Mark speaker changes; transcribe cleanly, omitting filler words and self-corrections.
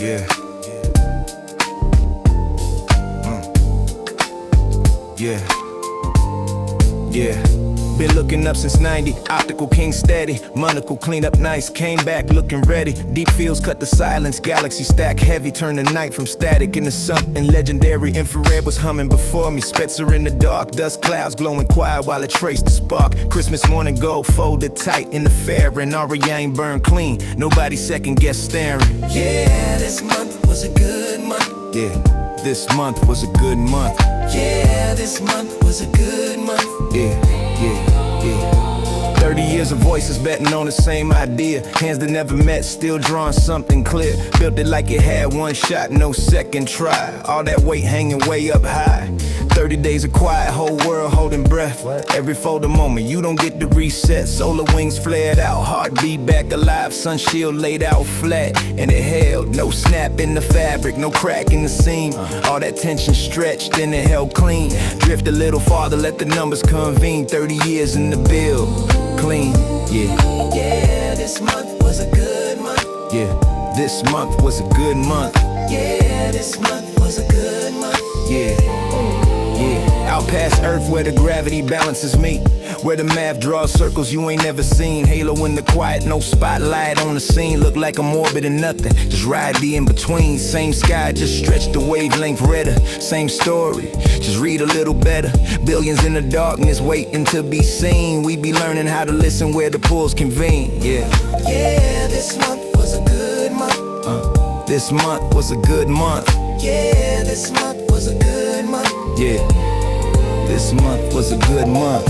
Speaker 1: Yeah. Yeah. Yeah. Been looking up since 90, optical king steady. Monocle clean up nice, came back looking ready. Deep fields cut the silence, galaxy stack heavy. Turn the night from static into something legendary. Infrared was humming before me, Spitzer in the dark. Dust clouds glowing quiet while it traced the spark. Christmas morning gold folded tight in the fair. And Aria ain't burned clean, nobody second guess staring.
Speaker 2: Yeah, this month was a good month.
Speaker 1: Yeah, this month was a good month.
Speaker 2: Yeah, this month was a good month.
Speaker 1: Yeah, yeah, yeah. 30 years of voices betting on the same idea. Hands that never met, still drawing something clear. Built it like it had one shot, no second try. All that weight hanging way up high. 30 days of quiet, whole world holding breath. Every folder moment, you don't get to reset. Solar wings flared out, heartbeat back alive. Sunshield laid out flat, and it held. No snap in the fabric, no crack in the seam. All that tension stretched, then it held clean. Drift a little farther, let the numbers convene. 30 years in the build, clean, yeah.
Speaker 2: Yeah, this month was a good month.
Speaker 1: Yeah, this month was a good month.
Speaker 2: Yeah, this month was a good month.
Speaker 1: Yeah. Yeah, out past Earth where the gravity balances meet, where the math draws circles you ain't never seen. Halo in the quiet, no spotlight on the scene. Look like I'm orbiting nothing, just ride the in-between. Same sky, just stretch the wavelength redder. Same story, just read a little better. Billions in the darkness waiting to be seen. We be learning how to listen where the pulls convene. Yeah.
Speaker 2: Yeah, this month was a good month.
Speaker 1: This month was a good month.
Speaker 2: Yeah, this month was a good month.
Speaker 1: Yeah, this month was a good month.